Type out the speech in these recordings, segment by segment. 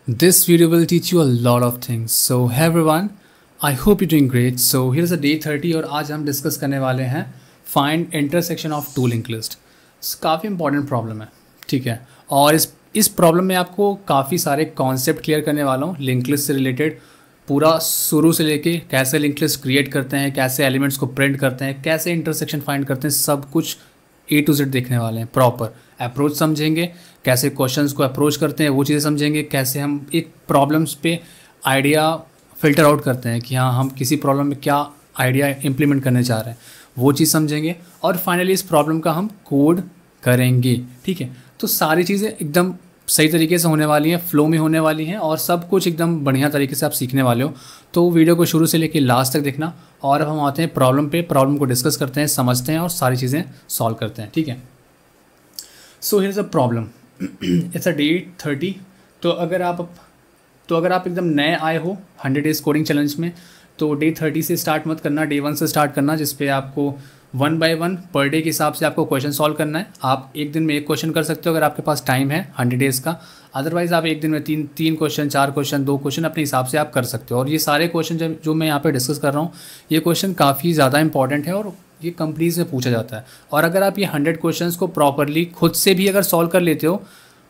This video will teach you a lot of things. So hey everyone, I hope you're doing great. So here's a day 30 और आज हम discuss करने वाले हैं find intersection of two link list. काफ़ी important problem है, ठीक है. और इस प्रॉब्लम में आपको काफ़ी सारे कॉन्सेप्ट क्लियर करने वाला हूँ लिंक लिस्ट से रिलेटेड. पूरा शुरू से लेके कैसे लिंक लिस्ट क्रिएट करते हैं, कैसे एलिमेंट्स को प्रिंट करते हैं, कैसे इंटरसेक्शन फाइंड करते हैं, सब कुछ A to Z देखने वाले हैं. प्रॉपर अप्रोच समझेंगे, कैसे क्वेश्चंस को अप्रोच करते हैं वो चीज़ें समझेंगे, कैसे हम एक प्रॉब्लम्स पे आइडिया फ़िल्टर आउट करते हैं कि हाँ हम किसी प्रॉब्लम में क्या आइडिया इम्प्लीमेंट करने चाह रहे हैं वो चीज़ समझेंगे. और फाइनली इस प्रॉब्लम का हम कोड करेंगे, ठीक है. तो सारी चीज़ें एकदम सही तरीके से होने वाली हैं, फ्लो में होने वाली हैं और सब कुछ एकदम बढ़िया तरीके से आप सीखने वाले हो. तो वीडियो को शुरू से लेकर लास्ट तक देखना. और अब हम आते हैं प्रॉब्लम पे, प्रॉब्लम को डिस्कस करते हैं, समझते हैं और सारी चीज़ें सॉल्व करते हैं, ठीक है. So here is a problem. It's a day 30. तो अगर आप एकदम नए आए हो 100 डेज कोडिंग चैलेंज में, तो डे 30 से स्टार्ट मत करना, डे 1 से स्टार्ट करना, जिस पे आपको 1 बाय 1 पर डे के हिसाब से आपको क्वेश्चन सॉल्व करना है. आप एक दिन में एक क्वेश्चन कर सकते हो अगर आपके पास टाइम है 100 डेज़ का. अदरवाइज़ आप एक दिन में तीन क्वेश्चन, 4 क्वेश्चन, 2 क्वेश्चन अपने हिसाब से आप कर सकते हो. और ये सारे क्वेश्चन जो मैं यहाँ पे डिस्कस कर रहा हूँ, ये क्वेश्चन काफ़ी ज़्यादा इंपॉर्टेंट है और ये कंपनीज में पूछा जाता है. और अगर आप ये 100 क्वेश्चंस को प्रॉपरली खुद से भी अगर सॉल्व कर लेते हो,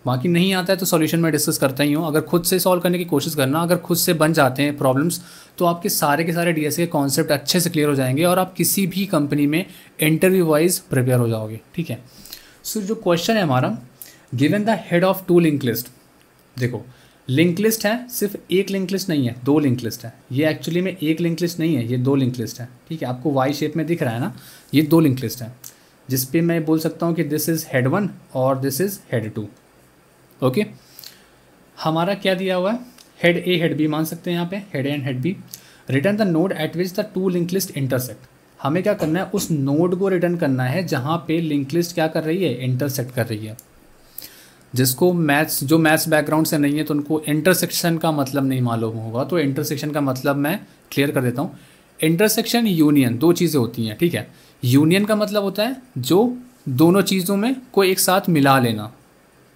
बाकी नहीं आता है तो सॉल्यूशन में डिस्कस करता ही हूँ, अगर खुद से सॉल्व करने की कोशिश करना, अगर खुद से बन जाते हैं प्रॉब्लम्स, तो आपके सारे के सारे डीएस के कॉन्सेप्ट अच्छे से क्लियर हो जाएंगे और आप किसी भी कंपनी में इंटरव्यू वाइज प्रिपेयर हो जाओगे, ठीक है. सो जो क्वेश्चन है हमारा, given the head of two link list. देखो लिंक लिस्ट है, सिर्फ एक लिंक लिस्ट नहीं है, 2 लिंक लिस्ट है. ये एक्चुअली में एक लिंक लिस्ट नहीं है, ये 2 लिंक लिस्ट है, ठीक है. आपको वाई शेप में दिख रहा है ना, ये 2 लिंक लिस्ट है, जिस पे मैं बोल सकता हूँ कि दिस इज़ हेड 1 और दिस इज़ हेड 2. ओके. हमारा क्या दिया हुआ है, हेड ए हेड बी मान सकते हैं यहाँ पे, head A and head B. Return the node at which the two link list intersect. हमें क्या करना है, उस नोड को रिटर्न करना है जहाँ पे लिंक लिस्ट क्या कर रही है, इंटरसेक्ट कर रही है. जिसको जो मैथ्स बैकग्राउंड से नहीं है तो उनको इंटरसेक्शन का मतलब नहीं मालूम होगा, तो इंटरसेक्शन का मतलब मैं क्लियर कर देता हूँ. इंटरसेक्शन यूनियन, 2 चीज़ें होती हैं, ठीक है. यूनियन का मतलब होता है जो दोनों चीज़ों में को एक साथ मिला लेना,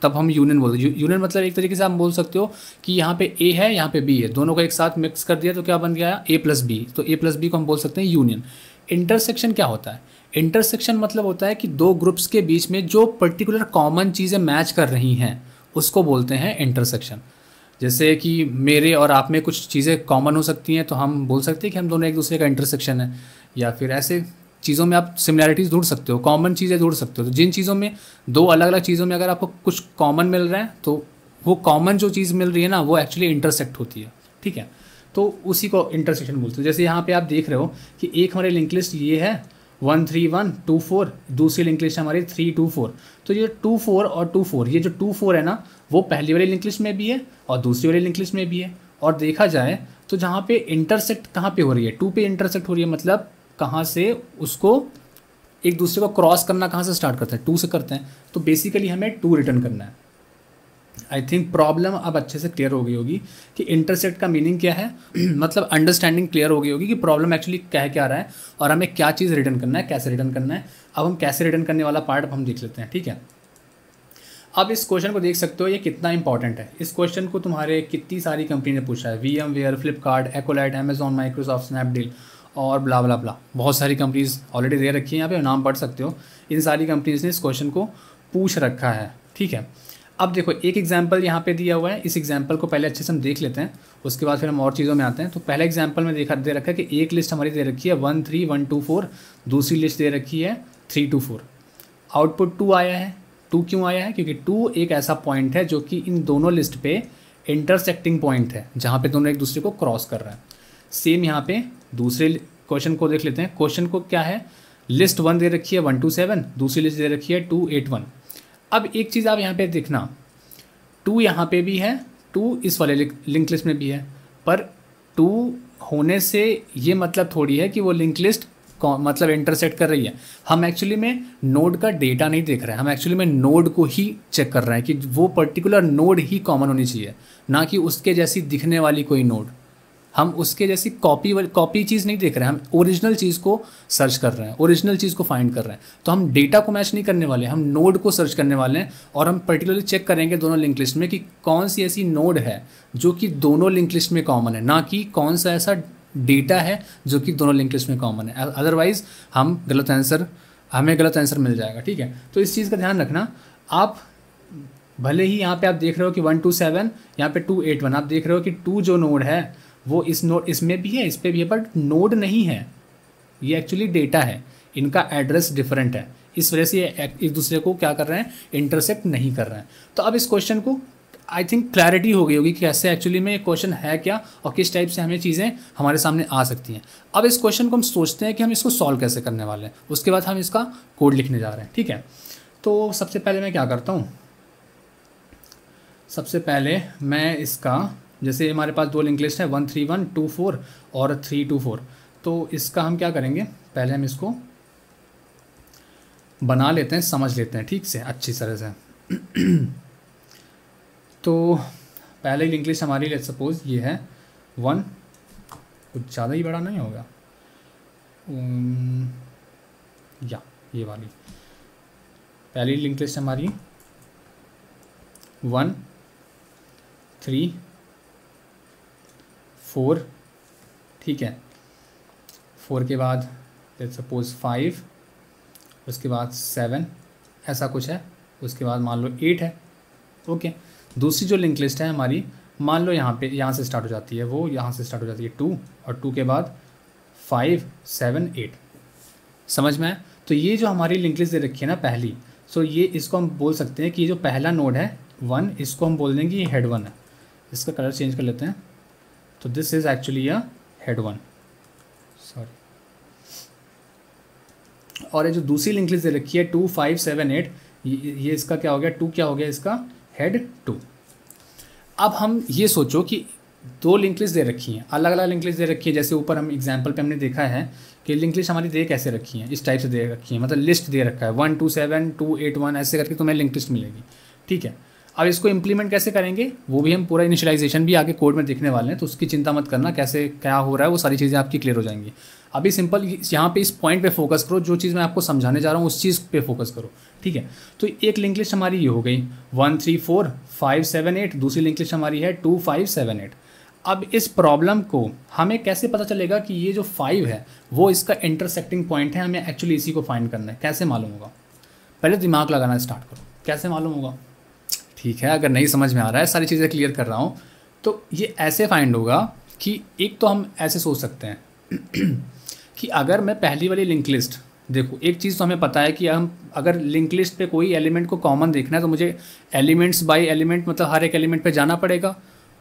तब हम यूनियन बोलते हैं. यूनियन मतलब एक तरीके से आप बोल सकते हो कि यहाँ पे ए है, यहाँ पे बी है, दोनों को एक साथ मिक्स कर दिया तो क्या बन गया, ए प्लस बी. तो ए प्लस बी को हम बोल सकते हैं यूनियन. इंटरसेक्शन क्या होता है, इंटरसेक्शन मतलब होता है कि 2 ग्रुप्स के बीच में जो पर्टिकुलर कॉमन चीज़ें मैच कर रही हैं उसको बोलते हैं इंटरसेक्शन. जैसे कि मेरे और आप में कुछ चीज़ें कॉमन हो सकती हैं तो हम बोल सकते हैं कि हम दोनों एक दूसरे का इंटरसेक्शन है. या फिर ऐसे चीज़ों में आप सिमिलैरिटीज़ ढूंढ सकते हो, कॉमन चीज़ें ढूंढ सकते हो. तो जिन चीज़ों में 2 अलग अलग चीज़ों में अगर आपको कुछ कॉमन मिल रहा है तो वो कॉमन जो चीज़ मिल रही है ना, वो एक्चुअली इंटरसेक्ट होती है, ठीक है. तो उसी को इंटरसेक्शन बोलते हैं. जैसे यहाँ पे आप देख रहे हो कि एक हमारी लिंक लिस्ट ये है 1 3 1 2 4, दूसरी लिंक लिस्ट हमारी 3 2 4. तो ये 2 4 और 2 4, ये जो 2 4 है ना, वो पहली वाली लिंक लिस्ट में भी है और दूसरी वाली लिंक लिस्ट में भी है. और देखा जाए तो जहाँ पे इंटरसेक्ट कहाँ पे हो रही है, 2 पे इंटरसेक्ट हो रही है, मतलब कहाँ से उसको एक दूसरे को क्रॉस करना कहाँ से स्टार्ट करते हैं, 2 से करते हैं. तो बेसिकली हमें 2 रिटर्न करना है. आई थिंक प्रॉब्लम अब अच्छे से क्लियर हो गई होगी कि इंटरसेक्ट का मीनिंग क्या है. मतलब अंडरस्टैंडिंग क्लियर हो गई होगी कि प्रॉब्लम एक्चुअली कह क्या रहा है और हमें क्या चीज़ रिटर्न करना है, कैसे रिटर्न करना है. अब हम कैसे रिटर्न करने वाला पार्ट अब हम देख लेते हैं, ठीक है. अब इस क्वेश्चन को देख सकते हो ये कितना इंपॉर्टेंट है. इस क्वेश्चन को तुम्हारे कितनी सारी कंपनी ने पूछा है, VMware, Flipkart, Accolite, Amazon, Microsoft, Snapdeal और ब्ला ब्ला ब्ला. बहुत सारी कंपनीज ऑलरेडी दे रखी हैं, यहाँ पे नाम पढ़ सकते हो. इन सारी कंपनीज ने इस क्वेश्चन को पूछ रखा है, ठीक है. अब देखो एक एग्जांपल यहाँ पे दिया हुआ है, इस एग्जांपल को पहले अच्छे से हम देख लेते हैं, उसके बाद फिर हम और चीज़ों में आते हैं. तो पहले एग्जांपल में दे रखा है कि एक लिस्ट हमारी दे रखी है 1 3 1 2 4, दूसरी लिस्ट दे रखी है 3 2 4. आउटपुट 2 आया है. 2 क्यों आया है, क्योंकि 2 एक ऐसा पॉइंट है जो कि इन दोनों लिस्ट पे इंटरसेक्टिंग पॉइंट है, जहाँ पे दोनों एक दूसरे को क्रॉस कर रहा है. सेम यहाँ पे दूसरे क्वेश्चन को देख लेते हैं. क्वेश्चन को क्या है, लिस्ट 1 दे रखी है 1 2 7, दूसरी लिस्ट दे रखी है 2 8 1. अब एक चीज़ आप यहाँ पे देखना, 2 यहाँ पे भी है, 2 इस वाले लिंक लिस्ट में भी है, पर 2 होने से ये मतलब थोड़ी है कि वो लिंक लिस्ट मतलब इंटरसेक्ट कर रही है. हम एक्चुअली में नोड का डेटा नहीं देख रहे हैं, हम एक्चुअली में नोड को ही चेक कर रहे हैं कि वो पर्टिकुलर नोड ही कॉमन होनी चाहिए, ना कि उसके जैसी दिखने वाली कोई नोड. हम उसके जैसी कॉपी चीज़ नहीं देख रहे हैं, हम ओरिजिनल चीज़ को सर्च कर रहे हैं, ओरिजिनल चीज़ को फाइंड कर रहे हैं। तो हम डेटा को मैच नहीं करने वाले, हम नोड को सर्च करने वाले हैं और हम पर्टिकुलरली चेक करेंगे दोनों लिंक लिस्ट में कि कौन सी ऐसी नोड है जो कि दोनों लिंक लिस्ट में कॉमन है, ना कि कौन सा ऐसा डेटा है जो कि दोनों लिंक लिस्ट में कॉमन है। अदरवाइज हमें गलत आंसर मिल जाएगा। ठीक है, तो इस चीज़ का ध्यान रखना। आप भले ही यहाँ पे आप देख रहे हो कि 127, यहाँ पे 281, आप देख रहे हो कि 2 जो नोड है वो इसमें भी है, इस पे भी है, बट नोड नहीं है, ये एक्चुअली डेटा है, इनका एड्रेस डिफरेंट है, इस वजह से ये एक दूसरे को क्या कर रहे हैं, इंटरसेक्ट नहीं कर रहे हैं। तो अब इस क्वेश्चन को आई थिंक क्लैरिटी हो गई होगी कि कैसे एक्चुअली में क्वेश्चन है क्या और किस टाइप से हमें चीज़ें हमारे सामने आ सकती हैं। अब इस क्वेश्चन को हम सोचते हैं कि हम इसको सॉल्व कैसे करने वाले हैं, उसके बाद हम इसका कोड लिखने जा रहे हैं। ठीक है, तो सबसे पहले मैं क्या करता हूँ, सबसे पहले मैं इसका, जैसे हमारे पास 2 लिंक लिस्ट है 13124 और 324, तो इसका हम क्या करेंगे, पहले हम इसको बना लेते हैं, समझ लेते हैं ठीक से अच्छी तरह से। तो पहले लिंक लिस्ट हमारी लेट्स सपोज ये है 1, कुछ ज़्यादा ही बड़ा नहीं होगा, या ये वाली पहली लिंक लिस्ट हमारी 1 3 4, ठीक है, 4 के बाद लेट्स सपोज 5, उसके बाद 7, ऐसा कुछ है, उसके बाद मान लो 8 है। ओके, दूसरी जो लिंक लिस्ट है हमारी, मान लो यहाँ से स्टार्ट हो जाती है, वो यहाँ से स्टार्ट हो जाती है 2, और 2 के बाद 5 7 8, समझ में है। तो ये जो हमारी लिंक लिस्ट दे रखी है ना पहली, सो ये इसको हम बोल सकते हैं कि ये जो पहला नोड है 1, इसको हम बोल देंगे ये हेड 1 है। इसका कलर चेंज कर लेते हैं, तो this is actually a head 1, sorry. और ये जो दूसरी लिंक लिस्ट दे रखी है 2 5 7 8, ये इसका क्या हो गया, 2 क्या हो गया इसका, हेड 2। अब हम ये सोचो कि 2 लिंक लिस्ट दे रखी हैं, अलग अलग लिंक लिस्ट दे रखी है, जैसे ऊपर हम एग्जांपल पे हमने देखा है कि लिंक लिस्ट हमारी दे कैसे रखी है, इस टाइप से दे रखी है, मतलब लिस्ट दे रखा है 127 281 ऐसे करके तुम्हें लिंक लिस्ट मिलेगी। ठीक है, अब इसको इम्प्लीमेंट कैसे करेंगे वो भी हम पूरा इनिशियलाइजेशन भी आगे कोड में देखने वाले हैं, तो उसकी चिंता मत करना, कैसे क्या हो रहा है वो सारी चीज़ें आपकी क्लियर हो जाएंगी। अभी सिंपल यहाँ पे इस पॉइंट पे फोकस करो, जो चीज़ मैं आपको समझाने जा रहा हूँ उस चीज़ पे फोकस करो। ठीक है, तो एक लिंक लिस्ट हमारी ये हो गई 1 3 4 5 7 8, दूसरी लिंक लिस्ट हमारी है 2 5 7 8। अब इस प्रॉब्लम को हमें कैसे पता चलेगा कि ये जो 5 है वो इसका इंटरसेक्टिंग पॉइंट है, हमें एक्चुअली इसी को फाइंड करना है, कैसे मालूम होगा, पहले दिमाग लगाना स्टार्ट करो, कैसे मालूम होगा। ठीक है, अगर नहीं समझ में आ रहा है, सारी चीज़ें क्लियर कर रहा हूँ, तो ये ऐसे फाइंड होगा कि एक तो हम ऐसे सोच सकते हैं कि अगर मैं पहली वाली लिंक लिस्ट, देखो एक चीज़ तो हमें पता है कि हम अगर लिंक लिस्ट पे कोई एलिमेंट को कॉमन देखना है तो मुझे एलिमेंट्स बाय एलिमेंट, मतलब हर एक एलिमेंट पे जाना पड़ेगा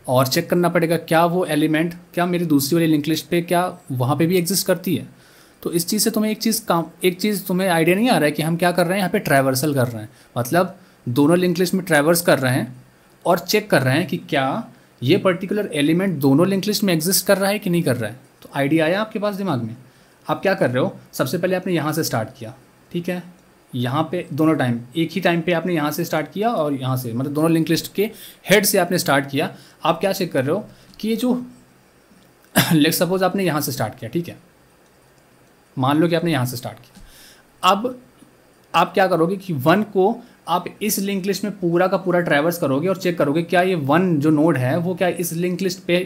और चेक करना पड़ेगा क्या वो एलिमेंट क्या मेरी दूसरी वाली लिंक लिस्ट पे क्या वहाँ पे भी एग्जिस्ट करती है। तो इस चीज़ से तुम्हें एक चीज़ तुम्हें आइडिया नहीं आ रहा है कि हम क्या कर रहे हैं, यहाँ पे ट्रैवर्सल कर रहे हैं, मतलब दोनों लिंक लिस्ट में ट्रैवर्स कर रहे हैं और चेक कर रहे हैं कि क्या ये पर्टिकुलर एलिमेंट दोनों लिंक लिस्ट में एग्जिस्ट कर रहा है कि नहीं कर रहा है। तो आइडिया आया आपके पास दिमाग में। आप क्या कर रहे हो, सबसे पहले आपने यहाँ से स्टार्ट किया, ठीक है, यहाँ पे दोनों टाइम एक ही टाइम पे आपने यहाँ से स्टार्ट किया और यहाँ से, मतलब दोनों लिंक लिस्ट के हेड से आपने स्टार्ट किया। आप क्या चेक कर रहे हो कि ये जो लेट्स सपोज आपने यहाँ से स्टार्ट किया, ठीक है, मान लो कि आपने यहाँ से स्टार्ट किया। अब आप क्या करोगे कि 1 को आप इस लिंक लिस्ट में पूरा का पूरा ट्रैवर्स करोगे और चेक करोगे क्या ये 1 जो नोड है वो क्या इस लिंक लिस्ट पे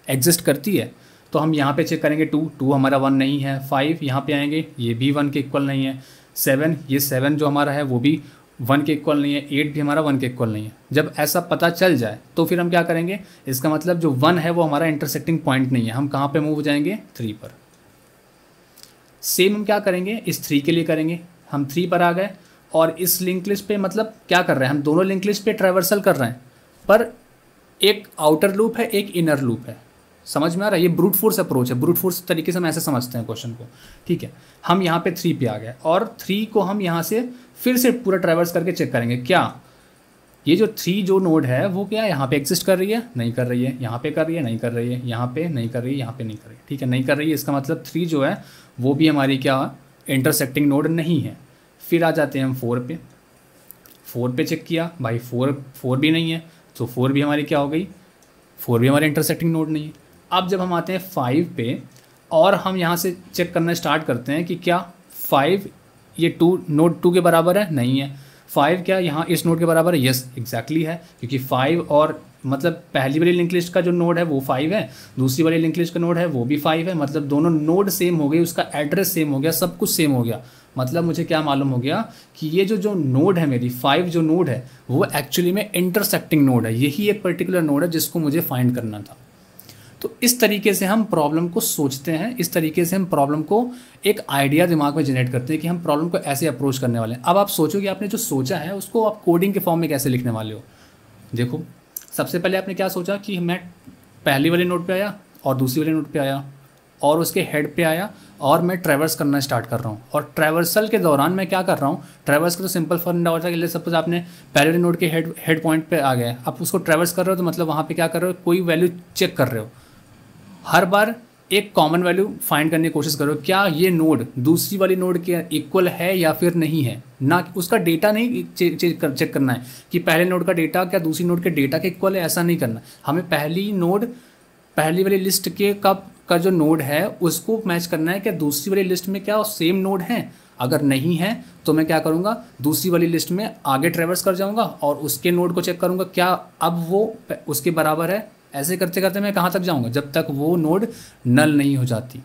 एग्जिस्ट करती है। तो हम यहाँ पे चेक करेंगे 2 हमारा 1 नहीं है, 5 यहाँ पे आएंगे ये भी 1 के इक्वल नहीं है, 7 ये 7 जो हमारा है वो भी 1 के इक्वल नहीं है, 8 भी हमारा 1 के इक्वल नहीं है। जब ऐसा पता चल जाए तो फिर हम क्या करेंगे, इसका मतलब जो 1 है वो हमारा इंटरसेक्टिंग पॉइंट नहीं है, हम कहाँ पे मूव हो जाएंगे, 3 पर। सेम हम क्या करेंगे, इस 3 के लिए करेंगे, हम 3 पर आ गए और इस लिंक लिस्ट पे मतलब क्या कर रहे हैं, हम दोनों लिंक लिस्ट पे ट्रैवर्सल कर रहे हैं, पर एक आउटर लूप है एक इनर लूप है। समझ में आ रहा है, ये ब्रूट फोर्स अप्रोच है, ब्रूट फोर्स तरीके से हम ऐसे समझते हैं क्वेश्चन को। ठीक है, हम यहाँ पे 3 पे आ गए और 3 को हम यहाँ से फिर से पूरा ट्रैवर्स करके चेक करेंगे क्या ये जो 3 जो नोड है वो क्या यहाँ पे एग्जिस्ट कर रही है, नहीं कर रही है, यहाँ पे कर रही है, नहीं कर रही है, यहाँ पे नहीं कर रही है, यहाँ पे नहीं कर रही है। ठीक है, नहीं कर रही है, इसका मतलब 3 जो है वो भी हमारी क्या इंटरसेक्टिंग नोड नहीं है। फिर आ जाते हैं हम 4 पे चेक किया, भाई 4 भी नहीं है, तो 4 भी हमारी क्या हो गई, 4 भी हमारी इंटरसेक्टिंग नोड नहीं है। अब जब हम आते हैं 5 पे और हम यहाँ से चेक करना स्टार्ट करते हैं कि क्या 5 ये 2 नोड 2 के बराबर है, नहीं है। 5 क्या यहाँ इस नोड के बराबर है, यस एग्जैक्टली है, क्योंकि 5 और मतलब पहली वाली लिंक लिस्ट का जो नोड है वो 5 है, दूसरी वाली लिंक लिस्ट का नोड है वो भी 5 है, मतलब दोनों नोड सेम हो गए, उसका एड्रेस सेम हो गया, सब कुछ सेम हो गया। मतलब मुझे क्या मालूम हो गया कि ये जो नोड है मेरी 5 जो नोड है वो एक्चुअली में इंटरसेक्टिंग नोड है, यही एक पर्टिकुलर नोड है जिसको मुझे फाइंड करना था। तो इस तरीके से हम प्रॉब्लम को सोचते हैं, इस तरीके से हम प्रॉब्लम को एक आइडिया दिमाग में जनरेट करते हैं कि हम प्रॉब्लम को ऐसे अप्रोच करने वाले हैं। अब आप सोचो कि आपने जो सोचा है उसको आप कोडिंग के फॉर्म में कैसे लिखने वाले हो। देखो, सबसे पहले आपने क्या सोचा कि मैं पहली वाले नोड पे आया और दूसरी वाले नोड पे आया और उसके हेड पे आया और मैं ट्रैवर्स करना स्टार्ट कर रहा हूँ। और ट्रैवर्सल के दौरान मैं क्या कर रहा हूँ, ट्रैवर्स का तो सिंपल फॉर्मूला होता है कि सपोज आपने पहले वाले नोड के हेड पॉइंट पे आ गए, आप उसको ट्रैवर्स कर रहे हो तो मतलब वहाँ पे क्या कर रहे हो, कोई वैल्यू चेक कर रहे हो। हर बार एक कॉमन वैल्यू फाइंड करने की कोशिश करो, क्या ये नोड दूसरी वाली नोड के इक्वल है या फिर नहीं है। ना उसका डेटा नहीं चेक करना है कि पहले नोड का डेटा क्या दूसरी नोड के डेटा के इक्वल है, ऐसा नहीं करना। हमें पहली वाली लिस्ट के का जो नोड है उसको मैच करना है, क्या दूसरी वाली लिस्ट में क्या सेम नोड है। अगर नहीं है तो मैं क्या करूँगा, दूसरी वाली लिस्ट में आगे ट्रैवर्स कर जाऊँगा और उसके नोड को चेक करूँगा क्या अब वो उसके बराबर है। ऐसे करते करते मैं कहाँ तक जाऊँगा, जब तक वो नोड नल नहीं हो जाती।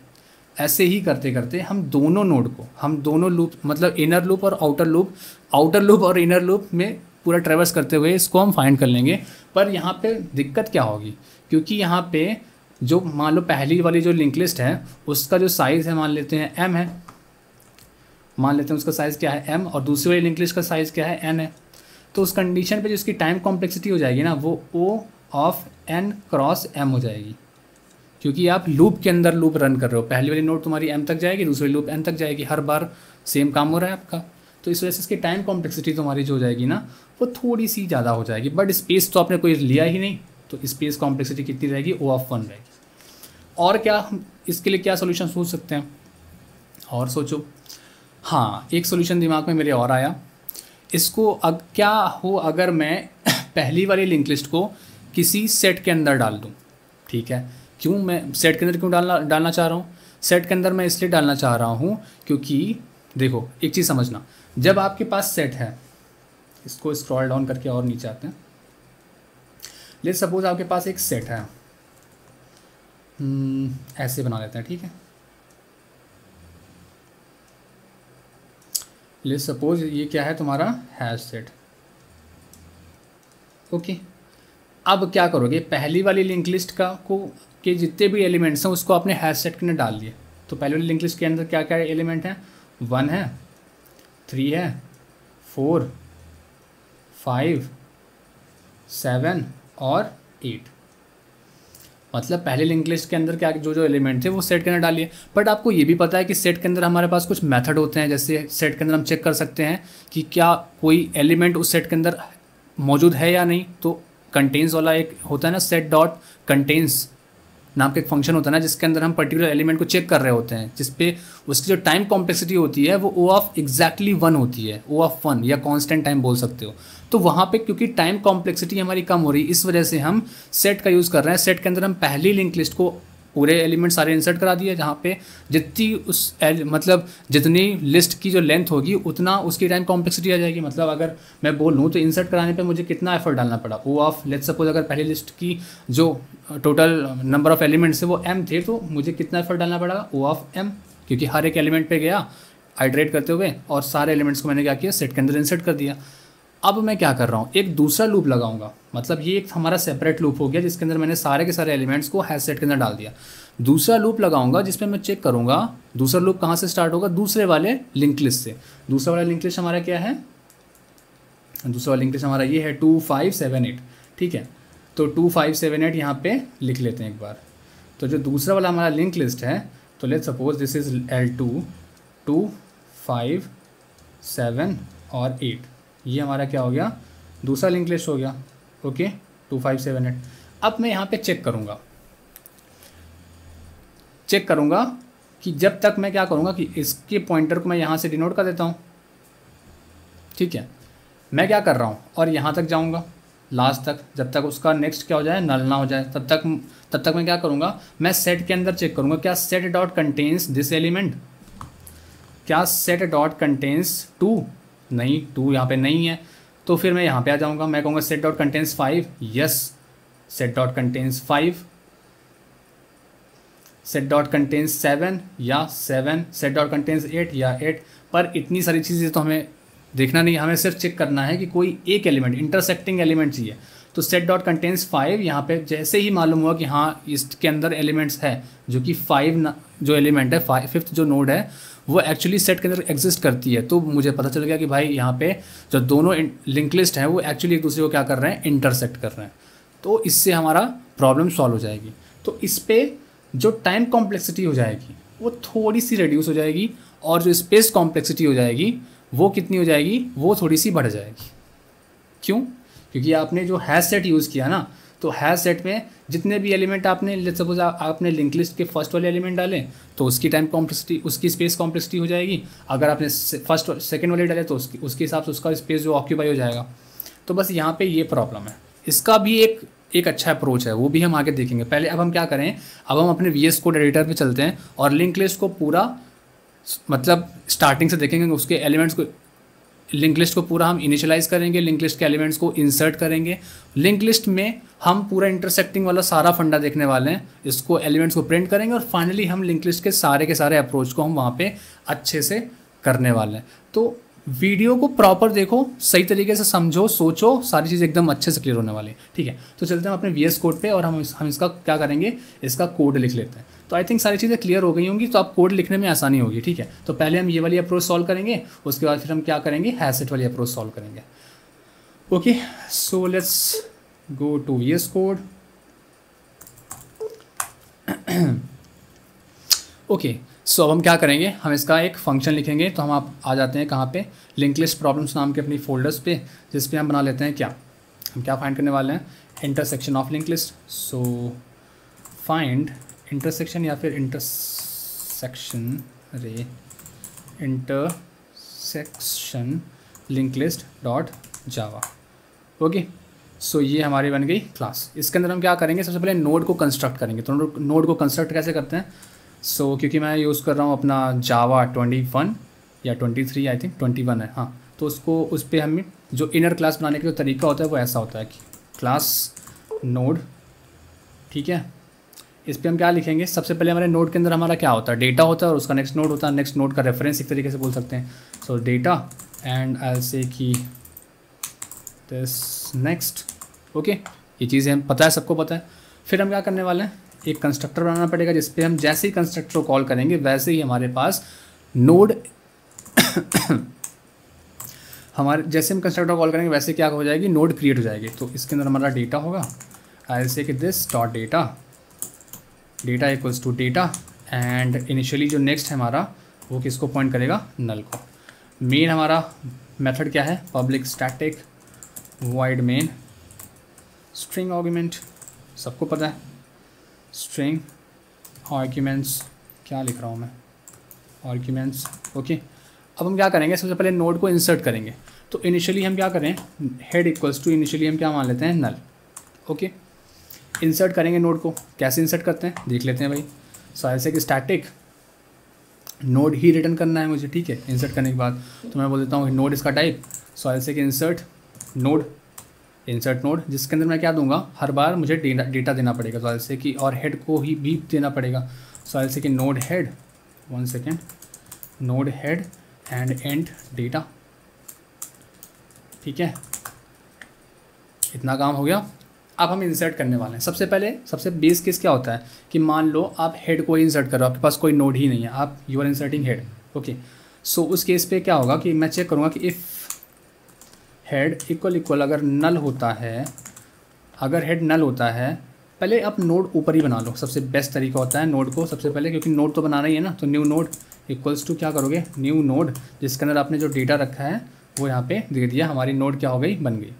ऐसे ही करते करते हम दोनों नोड को, हम दोनों लूप मतलब इनर लूप और आउटर लूप और इनर लूप में पूरा ट्रैवर्स करते हुए इसको हम फाइंड कर लेंगे। पर यहाँ पे दिक्कत क्या होगी, क्योंकि यहाँ पे जो मान लो पहली वाली जो लिंक लिस्ट है उसका जो साइज़ है मान लेते हैं m है, मान लेते हैं उसका साइज़ क्या है m, और दूसरी वाली लिंक लिस्ट का साइज़ क्या है n है। तो उस कंडीशन पे जो इसकी टाइम कॉम्प्लेक्सिटी हो जाएगी ना वो O of n cross m हो जाएगी, क्योंकि आप लूप के अंदर लूप रन कर रहे हो। पहली वाली नोड तुम्हारी m तक जाएगी, दूसरी लूप n तक जाएगी, हर बार सेम काम हो रहा है आपका। तो इस वजह से इसकी टाइम कॉम्प्लेक्सिटी तुम्हारी जो हो जाएगी ना वो थोड़ी सी ज़्यादा हो जाएगी। बट स्पेस तो आपने कोई लिया ही नहीं, तो स्पेस कॉम्प्लेक्सिटी कितनी रहेगी, O ऑफ 1 रहेगी। और क्या हम इसके लिए क्या सोल्यूशन सोच सकते हैं, और सोचो। हाँ, एक सोल्यूशन दिमाग में मेरे और आया। इसको क्या हो अगर मैं पहली वाली लिंक लिस्ट को किसी सेट के अंदर डाल दूँ। ठीक है, क्यों मैं सेट के अंदर क्यों डालना चाह रहा हूँ, सेट के अंदर मैं इसलिए डालना चाह रहा हूँ क्योंकि देखो एक चीज़ समझना, जब आपके पास सेट है, इसको स्क्रॉल डाउन करके और नीचे आते हैं। लेट्स सपोज आपके पास एक सेट है, ऐसे बना लेते हैं, ठीक है। लेट्स सपोज ये क्या है तुम्हारा हैश सेट, ओके। अब क्या करोगे, पहली वाली लिंक लिस्ट के जितने भी एलिमेंट्स हैं उसको आपने हैश सेट के अंदर डाल दिए। तो पहली वाली लिंक लिस्ट के अंदर क्या क्या एलिमेंट हैं, 1 है, 3 है, 4, 5, 7 और 8। मतलब पहले लिंक लिस्ट के अंदर क्या जो एलिमेंट थे वो सेट के अंदर डालिए। बट आपको ये भी पता है कि सेट के अंदर हमारे पास कुछ मेथड होते हैं, जैसे सेट के अंदर हम चेक कर सकते हैं कि क्या कोई एलिमेंट उस सेट के अंदर मौजूद है या नहीं। तो कंटेन्स वाला एक होता है ना, सेट डॉट कंटेन्स नाम का एक फंक्शन होता है ना, जिसके अंदर हम पर्टिकुलर एलिमेंट को चेक कर रहे होते हैं, जिसपे उसकी जो टाइम कॉम्प्लेक्सिटी होती है वो O ऑफ एग्जैक्टली 1 होती है, O ऑफ 1 या कांस्टेंट टाइम बोल सकते हो। तो वहाँ पे क्योंकि टाइम कॉम्प्लेक्सिटी हमारी कम हो रही है, इस वजह से हम सेट का यूज़ कर रहे हैं। सेट के अंदर हम पहली लिंक लिस्ट को पूरे एलिमेंट सारे इंसर्ट करा दिए, जहाँ पे जितनी लिस्ट की जो लेंथ होगी उतना उसकी टाइम कॉम्प्लेक्सिटी आ जाएगी। मतलब अगर मैं बोल लूँ तो इंसर्ट कराने पे मुझे कितना एफर्ट डालना पड़ा, O ऑफ लेट्स सपोज अगर पहली लिस्ट की जो टोटल नंबर ऑफ एलिमेंट्स है वो m थे, तो मुझे कितना एफर्ट डालना पड़ा, O ऑफ m, क्योंकि हर एक एलिमेंट पे गया आइटरेट करते हुए और सारे एलिमेंट्स को मैंने क्या किया, सेट के अंदर इंसर्ट कर दिया। अब मैं क्या कर रहा हूँ, एक दूसरा लूप लगाऊंगा। मतलब ये एक हमारा सेपरेट लूप हो गया जिसके अंदर मैंने सारे के सारे एलिमेंट्स को हैश सेट के अंदर डाल दिया। दूसरा लूप लगाऊंगा जिसमें मैं चेक करूंगा, दूसरा लूप कहाँ से स्टार्ट होगा, दूसरे वाले लिंक लिस्ट से। दूसरा वाला लिंक लिस्ट हमारा क्या है, दूसरा वाला लिंक लिस्ट हमारा ये है 2 5 7 8, ठीक है। तो 2 5 7 8 यहाँ पे लिख लेते हैं एक बार। तो जो दूसरा वाला हमारा लिंक लिस्ट है, तो let's suppose this is L2 2 5 7 और 8, ये हमारा क्या हो गया, दूसरा लिंक लिस्ट हो गया, ओके 2 5 7 8। अब मैं यहाँ पे चेक करूँगा कि जब तक मैं क्या करूँगा कि इसके पॉइंटर को मैं यहाँ से डिनोट कर देता हूँ, ठीक है। मैं क्या कर रहा हूँ और यहाँ तक जाऊँगा, लास्ट तक, जब तक उसका नेक्स्ट क्या हो जाए, नल ना हो जाए, तब तक मैं क्या करूँगा, मैं सेट के अंदर चेक करूँगा क्या set dot contains this element, क्या सेट डॉट कंटेन्स 2, नहीं 2 यहाँ पे नहीं है, तो फिर मैं यहाँ पे आ जाऊँगा, मैं कहूँगा set dot contains 5, yes set dot contains 5, set dot contains 7 या 7, सेट डॉट कंटेन्स 8 या 8। पर इतनी सारी चीज़ें तो हमें देखना नहीं, हमें सिर्फ चेक करना है कि कोई एक एलिमेंट, इंटरसेक्टिंग एलिमेंट चाहिए। तो सेट डॉट कंटेन्स 5, यहाँ पे जैसे ही मालूम हुआ कि हाँ इसके अंदर एलिमेंट्स है, जो कि 5 जो एलिमेंट है, 5th जो नोड है वो एक्चुअली सेट के अंदर एग्जिस्ट करती है, तो मुझे पता चल गया कि भाई यहाँ पे जो दोनों लिंक लिस्ट हैं वो एक्चुअली एक दूसरे को क्या कर रहे हैं, इंटरसेक्ट कर रहे हैं। तो इससे हमारा प्रॉब्लम सॉल्व हो जाएगी। तो इस पर जो टाइम कॉम्प्लेक्सिटी हो जाएगी वो थोड़ी सी रिड्यूस हो जाएगी, और जो स्पेस कॉम्प्लेक्सिटी हो जाएगी वो कितनी हो जाएगी, वो थोड़ी सी बढ़ जाएगी। क्यों? क्योंकि आपने जो हैश सेट यूज़ किया ना, तो हैश सेट में जितने भी एलिमेंट आपने, लेट्स सपोज आपने लिंक लिस्ट के फर्स्ट वाले एलिमेंट डाले तो उसकी टाइम कॉम्प्लेक्सिटी, उसकी स्पेस कॉम्प्लेक्सिटी हो जाएगी। अगर आपने फर्स्ट सेकंड वाले डाले तो उसके हिसाब से उसका स्पेस जो ऑक्यूपाई हो जाएगा। तो बस यहाँ पे ये प्रॉब्लम है। इसका भी एक अच्छा अप्रोच है, वो भी हम आगे देखेंगे। पहले अब हम क्या करें, अब हम अपने VS कोड एडिटर पे चलते हैं और लिंक लिस्ट को पूरा मतलब स्टार्टिंग से देखेंगे, उसके एलिमेंट्स को, लिंक लिस्ट को पूरा हम इनिशियलाइज करेंगे, लिंक लिस्ट के एलिमेंट्स को इंसर्ट करेंगे। लिंक लिस्ट में हम पूरा इंटरसेक्टिंग वाला सारा फंडा देखने वाले हैं, इसको एलिमेंट्स को प्रिंट करेंगे और फाइनली हम लिंक लिस्ट के सारे अप्रोच को हम वहाँ पे अच्छे से करने वाले हैं। तो वीडियो को प्रॉपर देखो, सही तरीके से समझो, सोचो, सारी चीज़ एकदम अच्छे से क्लियर होने वाली है। ठीक है, तो चलते हैं अपने VS कोड पे और हम इसका क्या करेंगे, इसका कोड लिख लेते हैं। तो आई थिंक सारी चीज़ें क्लियर हो गई होंगी, तो आप कोड लिखने में आसानी होगी। ठीक है, तो पहले हम ये वाली अप्रोच सॉल्व करेंगे, उसके बाद फिर हम क्या करेंगे, हैश सेट वाली अप्रोच सॉल्व करेंगे। Okay, so let's go to VS code. Okay, so अब हम क्या करेंगे, हम इसका एक फंक्शन लिखेंगे। तो हम आप आ जाते हैं कहाँ पे, लिंक लिस्ट प्रॉब्लम्स नाम के अपनी फोल्डर्स पे, जिस पे हम बना लेते हैं क्या, हम क्या फाइंड करने वाले हैं, intersection of link list. So find intersection या फिर intersection link list dot java. Okay, so ये हमारी बन गई क्लास। इसके अंदर हम क्या करेंगे, सबसे पहले नोड को कंस्ट्रक्ट करेंगे। तो नोड को कंस्ट्रक्ट कैसे करते हैं, सो क्योंकि मैं यूज़ कर रहा हूँ अपना जावा 21 या 23, आई थिंक 21 है, हाँ। तो उसको उस पर हम जो इनर क्लास बनाने का जो तरीका होता है वो ऐसा होता है कि क्लास नोड, ठीक है। इस पर हम क्या लिखेंगे, सबसे पहले हमारे नोड के अंदर हमारा क्या होता है, डेटा होता है और उसका नेक्स्ट नोड होता है, नेक्स्ट नोड का रेफरेंस एक तरीके से बोल सकते हैं। सो डेटा एंड आई से कि दिस नेक्स्ट। ओके, ये चीज़ें हम पता है, सबको पता है। फिर हम क्या करने वाले हैं, एक कंस्ट्रक्टर बनाना पड़ेगा जिस पे हम जैसे ही कंस्ट्रक्टर को कॉल करेंगे वैसे ही हमारे पास नोड हमारे जैसे हम कंस्ट्रक्टर कॉल करेंगे वैसे क्या हो जाएगी, नोड क्रिएट हो जाएगी। तो इसके अंदर हमारा डेटा होगा, आई से कि this dot data, data equals to data and initially जो नेक्स्ट है हमारा वो किसको पॉइंट करेगा, नल को। मेन हमारा मेथड क्या है, public static void main string argument, सबको पता है, स्ट्रिंग आर्ग्यूमेंट्स, क्या लिख रहा हूँ मैं, आर्ग्यूमेंट्स। ओके, अब हम क्या करेंगे, सबसे पहले नोड को इंसर्ट करेंगे। तो इनिशियली हम क्या करें, हेड इक्वल्स टू इनिशियली हम क्या मान लेते हैं, नल। ओके, इंसर्ट करेंगे नोड को, कैसे इंसर्ट करते हैं देख लेते हैं भाई। सो ऐसे कि स्टैटिक नोड ही रिटर्न करना है मुझे, ठीक है। इंसर्ट करने के बाद तो मैं बोल देता हूँ नोड इसका टाइप, सो ऐसे कि इंसर्ट नोड, इंसर्ट नोड, जिसके अंदर मैं क्या दूंगा, हर बार मुझे डेटा देना पड़ेगा। तो ऐसे कि और हेड को ही भी देना पड़ेगा। सो ऐसे कि node head, 1 second, node head and and data, ठीक है। इतना काम हो गया। अब हम इंसर्ट करने वाले हैं। सबसे पहले सबसे बेस केस क्या होता है कि मान लो आप हेड को इंसर्ट करो, आपके पास कोई नोड ही नहीं है, आप you are inserting head. Okay, so उस केस पे क्या होगा कि मैं चेक करूँगा कि इफ़ हेड इक्वल अगर नल होता है, अगर हेड नल होता है, पहले आप नोड ऊपर ही बना लो। सबसे बेस्ट तरीका होता है नोड को सबसे पहले, क्योंकि नोड तो बनाना ही है ना। तो न्यू नोड इक्वल्स टू क्या करोगे, न्यू नोड, जिसके अंदर आपने जो डेटा रखा है वो यहाँ पे दे दिया। हमारी नोड क्या हो गई, बन गई,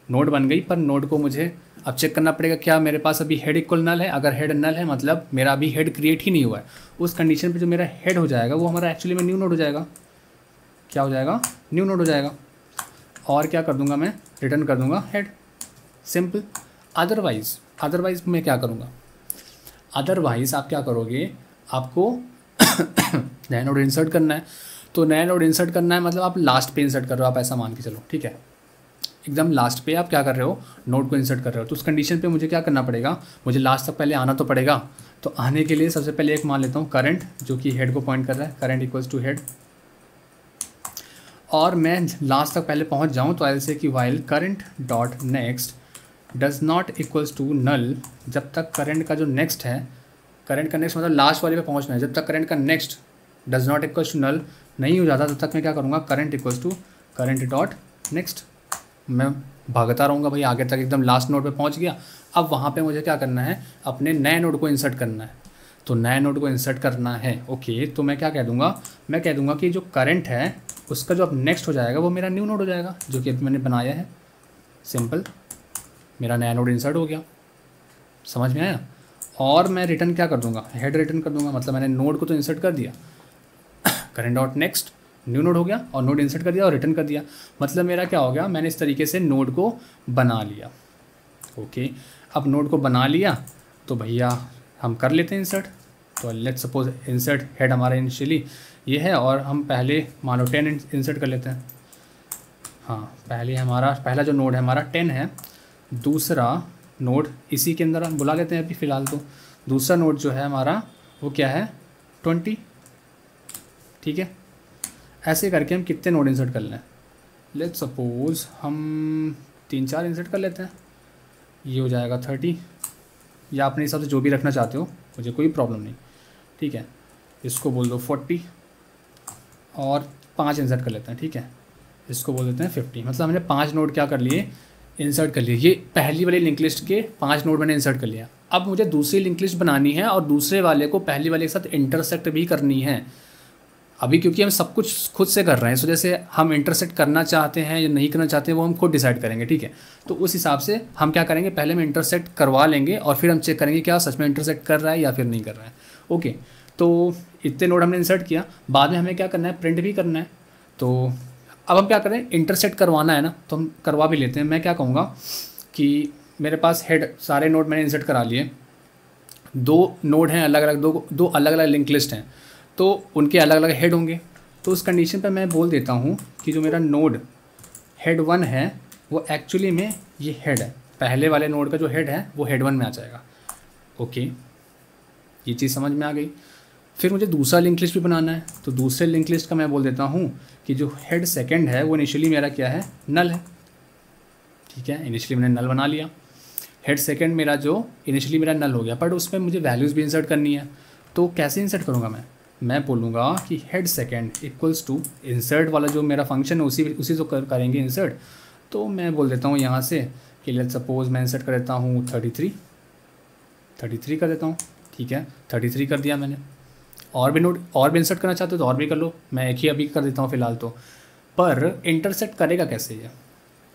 नोड बन गई। पर नोड को मुझे अब चेक करना पड़ेगा क्या मेरे पास अभी हेड इक्वल नल है। अगर हेड नल है मतलब मेरा अभी हेड क्रिएट ही नहीं हुआ है। उस कंडीशन पे जो मेरा हेड हो जाएगा वो हमारा एक्चुअली में न्यू नोड हो जाएगा। क्या हो जाएगा, न्यू नोड हो जाएगा। और क्या कर दूंगा मैं, रिटर्न कर दूंगा हेड। सिंपल। अदरवाइज मैं क्या करूँगा, अदरवाइज आप क्या करोगे, आपको नया नोड इंसर्ट करना है। तो नया नोड इंसर्ट करना है मतलब आप लास्ट पे इंसर्ट कर रहे हो, आप ऐसा मान के चलो, ठीक है, एकदम लास्ट पे आप क्या कर रहे हो, नोड को इंसर्ट कर रहे हो। तो उस कंडीशन पे मुझे क्या करना पड़ेगा, मुझे लास्ट तक पहले आना तो पड़ेगा। तो आने के लिए सबसे पहले एक मान लेता हूँ करंट, जो कि हेड को पॉइंट कर रहा है, करंट इक्वल्स टू हेड। और मैं लास्ट तक पहले पहुँच जाऊँ तो ऐसे कि while current dot next does not equals to null, जब तक करंट का जो नेक्स्ट है, करंट का नेक्स्ट मतलब लास्ट वाले पे पहुँचना है, जब तक करंट का next does not equals to null नहीं हो जाता तब तक मैं क्या करूँगा, current equals to current dot next. मैं भागता रहूँगा भाई आगे तक, एकदम लास्ट नोड पे पहुँच गया। अब वहाँ पे मुझे क्या करना है, अपने नए नोड को इंसर्ट करना है। तो नए नोड को इंसर्ट करना है, ओके, तो मैं क्या कह दूँगा, मैं कह दूँगा कि जो करंट है उसका जो अब नेक्स्ट हो जाएगा वो मेरा न्यू नोड हो जाएगा, जो कि अभी मैंने बनाया है। सिंपल, मेरा नया नोड इंसर्ट हो गया, समझ में आया। और मैं रिटर्न क्या कर दूँगा, हेड रिटर्न कर दूँगा, मतलब मैंने नोड को तो इंसर्ट कर दिया, current dot next new node हो गया, और नोड इंसर्ट कर दिया और रिटर्न कर दिया, मतलब मेरा क्या हो गया, मैंने इस तरीके से नोड को बना लिया। ओके, अब नोड को बना लिया तो भैया हम कर लेते हैं इंसर्ट। तो लेट्स सपोज इंसर्ट हेड हमारा इनिशियली ये है, और हम पहले मान लो 10 इंसर्ट कर लेते हैं। हाँ, पहला जो नोड है हमारा 10 है, दूसरा नोड इसी के अंदर हम बुला लेते हैं अभी फ़िलहाल। तो दूसरा नोड जो है हमारा वो क्या है, 20, ठीक है। ऐसे करके हम कितने नोड इंसर्ट कर लें, लेट्स सपोज हम 3-4 इंसर्ट कर लेते हैं, ये हो जाएगा 30, या अपने हिसाब से जो भी रखना चाहते हो, मुझे कोई प्रॉब्लम नहीं, ठीक है। इसको बोल दो 40 और 5 इंसर्ट कर लेते हैं, ठीक है, इसको बोल देते हैं 50। मतलब हमने 5 नोड क्या कर लिए, इंसर्ट कर लिए। ये पहली वाली लिंक लिस्ट के 5 नोड मैंने इंसर्ट कर लिया। अब मुझे दूसरी लिंक लिस्ट बनानी है और दूसरे वाले को पहली वाले के साथ इंटरसेक्ट भी करनी है। अभी क्योंकि हम सब कुछ खुद से कर रहे हैं, इस वजह से हम इंटरसेक्ट करना चाहते हैं या नहीं करना चाहते हैं वो हम खुद डिसाइड करेंगे, ठीक है। तो उस हिसाब से हम क्या करेंगे, पहले हम इंटरसेक्ट करवा लेंगे और फिर हम चेक करेंगे क्या सच में इंटरसेक्ट कर रहा है या फिर नहीं कर रहा है। ओके, तो इतने नोड हमने इंसर्ट किया, बाद में हमें क्या करना है, प्रिंट भी करना है। तो अब हम क्या करें, इंटरसेक्ट करवाना है ना, तो हम करवा भी लेते हैं। मैं क्या कहूँगा कि मेरे पास हेड सारे नोड मैंने इंसर्ट करा लिए, 2 नोड हैं अलग अलग, दो अलग अलग लिंक लिस्ट हैं, तो उनके अलग अलग हेड होंगे। तो उस कंडीशन पर मैं बोल देता हूँ कि जो मेरा नोड हेड 1 है वो एक्चुअली में ये हेड है, पहले वाले नोड का जो हेड है वो हेड 1 में आ जाएगा। ओके, ये चीज़ समझ में आ गई। फिर मुझे दूसरा लिंक लिस्ट भी बनाना है, तो दूसरे लिंक लिस्ट का मैं बोल देता हूँ कि जो हेड सेकंड है वो इनिशियली मेरा क्या है, नल है, ठीक है। इनिशियली मैंने नल बना लिया, हेड सेकंड मेरा जो इनिशियली मेरा नल हो गया, बट उसमें मुझे वैल्यूज़ भी इंसर्ट करनी है। तो कैसे इंसर्ट करूँगा मैं बोलूँगा कि head second equals to insert वाला जो मेरा फंक्शन है उसी से करेंगे इंसर्ट। तो मैं बोल देता हूँ यहाँ से कि लेट्स सपोज मैं इंसर्ट कर देता हूँ 33 कर देता हूँ, ठीक है, 33 कर दिया मैंने। और भी इंसर्ट करना चाहते हो तो और भी कर लो, मैं एक ही अभी कर देता हूँ फ़िलहाल तो। पर इंटरसेक्ट करेगा कैसे ये,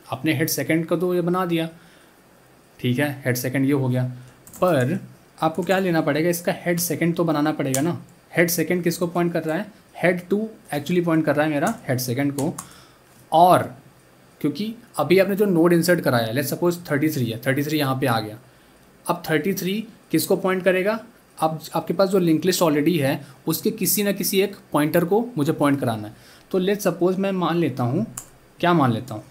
आपने हेड सेकंड को तो ये बना दिया, ठीक है, हेड सेकंड ये हो गया, पर आपको क्या लेना पड़ेगा, इसका हेड सेकंड तो बनाना पड़ेगा ना। हेड सेकंड किसको पॉइंट कर रहा है, हेड 2 एक्चुअली पॉइंट कर रहा है मेरा हेड सेकंड को। और क्योंकि अभी आपने जो नोड इंसर्ट कराया, लेट्स सपोज 33 है, 33 यहाँ पे आ गया। अब 33 किसको पॉइंट करेगा, अब आपके पास जो लिंक लिस्ट ऑलरेडी है उसके किसी ना किसी एक पॉइंटर को मुझे पॉइंट कराना है। तो लेट्स सपोज मैं मान लेता हूँ, क्या मान लेता हूँ,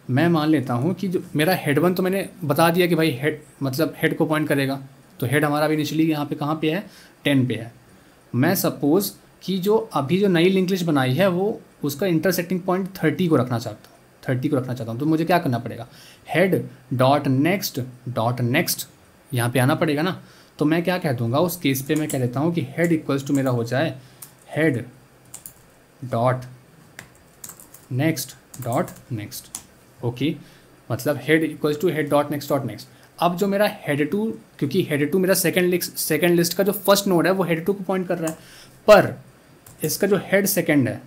मैं मान लेता हूँ कि जो मेरा हेड 1 तो मैंने बता दिया कि भाई हेड मतलब हेड को पॉइंट करेगा, तो हेड हमारा भी इनिशियली यहाँ पे कहाँ पे है, 10 पे है। मैं सपोज़ कि जो अभी जो नई लिंक लिस्ट बनाई है वो उसका इंटरसेक्टिंग पॉइंट 30 को रखना चाहता हूँ। तो मुझे क्या करना पड़ेगा, हेड डॉट नेक्स्ट यहाँ पे आना पड़ेगा ना। तो मैं क्या कह दूँगा उस केस पे, मैं कह देता हूँ कि हेड इक्वल्स टू मेरा हो जाए हेड डॉट नेक्स्ट। ओके, मतलब head equals to head dot next. अब जो मेरा हेड 2, क्योंकि हेड 2 मेरा सेकंड लिस्ट का जो फर्स्ट नोड है वो हेड 2 को पॉइंट कर रहा है, पर इसका जो हेड सेकंड है,